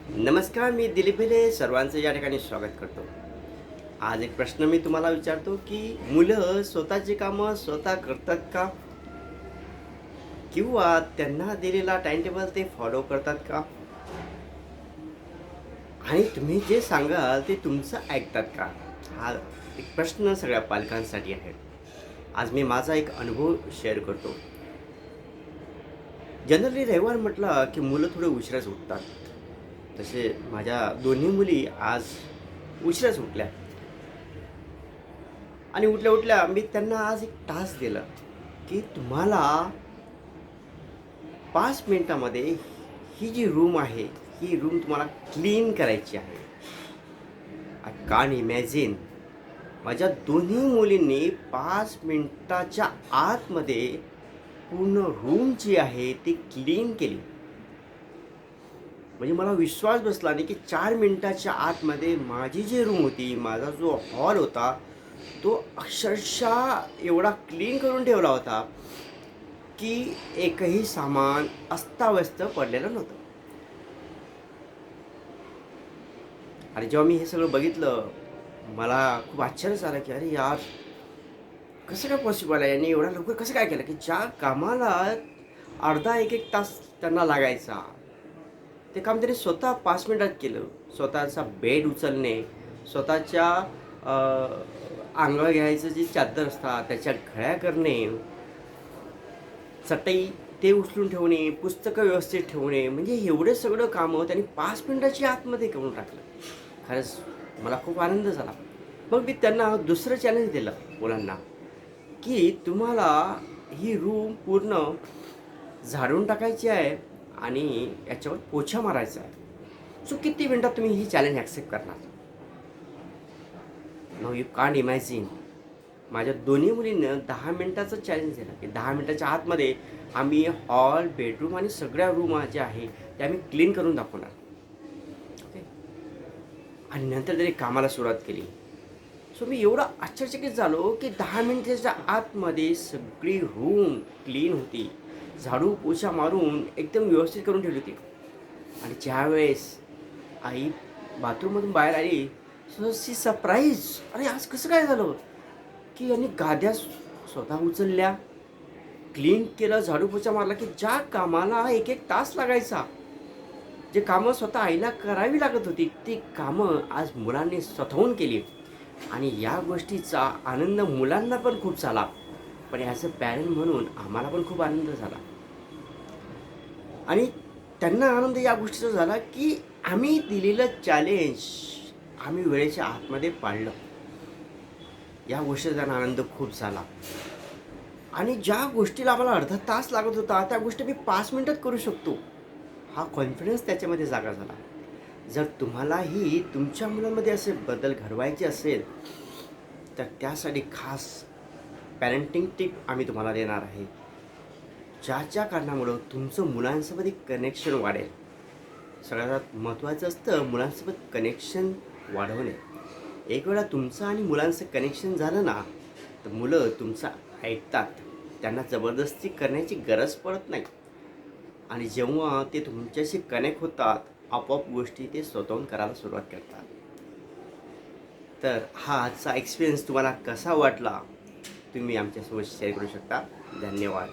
नमस्कार, मी दिलीप भिले सर्वांचं या ठिकाणी स्वागत करतो. आज एक प्रश्न मी तुम्हाला विचारतो की मुलं स्वतःची कामं स्वतः करतात का? किंवा त्यांना दिलेला टाइम टेबल ते फॉलो करतात का? आणि तुम्ही जे सांगाल ते तुमचं ऐकतात का? हा एक प्रश्न सगळ्या पालकांसाठी आहे. आज मी माझा एक अनुभव शेअर करतो. जनरली रविवार म्हटलं की मुलं थोडे उशिराच उठतात. तसे माझ्या दोन्ही मुली आज उशिराच उठल्या. आणि उठल्या उठल्या मी त्यांना आज एक टास्क दिलं की तुम्हाला 5 मिनिटामध्ये ही जी रूम आहे, ही रूम तुम्हाला क्लीन करायची आहे. आय कान्ट इमॅजिन माझ्या दोन्ही मुलींनी 5 मिनिटाच्या आतमध्ये पूर्ण रूम जी आहे ती क्लीन केली. म्हणजे मला विश्वास बसला नाही की 4 मिनिटाच्या आतमध्ये माझी जी रूम होती, माझा जो हॉल होता, तो अक्षरशः एवढा क्लीन करून ठेवला होता की एकही सामान अस्ताव्यस्त पडलेलं नव्हतं. आणि जेव्हा मी हे सगळं बघितलं, मला खूप आश्चर्य झालं की अरे यार, कसं काय पॉसिबल आहे? यांनी एवढ्या लवकर कसं काय केलं की ज्या कामाला अर्धा एक एक तास त्यांना लागायचा, ते काम त्यांनी स्वतः 5 मिनिटात केलं. स्वतःचा बेड उचलणे, स्वतःच्या अंगावर घ्यायचं जी चादर असतात त्याच्या घड्या करणे, चटई ते उचलून ठेवणे, पुस्तकं व्यवस्थित ठेवणे, म्हणजे एवढे सगळं कामं त्यांनी 5 मिनिटाच्या आतमध्ये करून टाकलं. खरंच मला खूप आनंद झाला. मग मी त्यांना दुसरं चॅलेंज दिलं मुलांना, की तुम्हाला ही रूम पूर्ण झाडून टाकायची आहे आणि याच्यावर पोछा मारायचा आहे. सो किती मिनिटात तुम्ही ही चॅलेंज ॲक्सेप्ट करणार? Now you can't imagine. माझ्या दोन्ही मुलींनं 10 मिनिटाचं चॅलेंज दिलं की 10 मिनिटाच्या आतमध्ये आम्ही हॉल, बेडरूम आणि सगळ्या रूम ज्या आहे त्या आम्ही क्लीन करून दाखवणार. ओके. आणि नंतर त्यांनी कामाला सुरुवात केली. सो मी एवढा आश्चर्यचकित झालो की 10 मिनिटाच्या आतमध्ये सगळी रूम क्लीन होती. झाडू पोछा मारून एकदम व्यवस्थित करून ठेवली होती. आणि ज्यावेळेस आई बाथरूममधून बाहेर आली, सो शी सरप्राईज, अरे आज कसं काय झालं? की यांनी गाद्या स्वतः उचलल्या, क्लीन केलं, झाडू पोछा मारला, की ज्या कामाला एक एक तास लागायचा, जे कामं स्वतः आईला करावी लागत होती, ती कामं आज मुलांनी स्वतःहून केली. आणि या गोष्टीचा आनंद मुलांना पण खूप झाला. पण ॲज अ पॅरेंट म्हणून आम्हाला पण खूप आनंद झाला. आणि त्यांना आनंद या गोष्टीचा झाला की आम्ही दिलेलं चॅलेंज आम्ही वेळेच्या आतमध्ये पाळलं. या गोष्टीचा त्यांना आनंद खूप झाला. आणि ज्या गोष्टीला आम्हाला अर्धा तास लागत होता, त्या गोष्टी मी 5 मिनिटात करू शकतो, हा कॉन्फिडन्स त्याच्यामध्ये जागा झाला. जर तुम्हालाही तुमच्या मुलांमध्ये असे बदल घडवायचे असेल, तर त्यासाठी खास पॅरेंटिंग टिप आम्ही तुम्हाला देणार आहे. ज्या कारणामुळं तुमचं मुलांसोबत एक कनेक्शन वाढेल. सगळ्यात महत्त्वाचं असतं मुलांसोबत कनेक्शन वाढवणे. एक वेळा तुमचं आणि मुलांचं कनेक्शन झालं ना, तर मुलं तुमचं ऐकतात. त्यांना जबरदस्ती करण्याची गरज पडत नाही. आणि जेव्हा ते तुमच्याशी कनेक्ट होतात, आपोआप गोष्टी ते स्वतःहून करायला सुरुवात करतात. तर हा आजचा एक्सपिरियन्स तुम्हाला कसा वाटला, तुम्ही आमच्यासोबत शेअर करू शकता. धन्यवाद.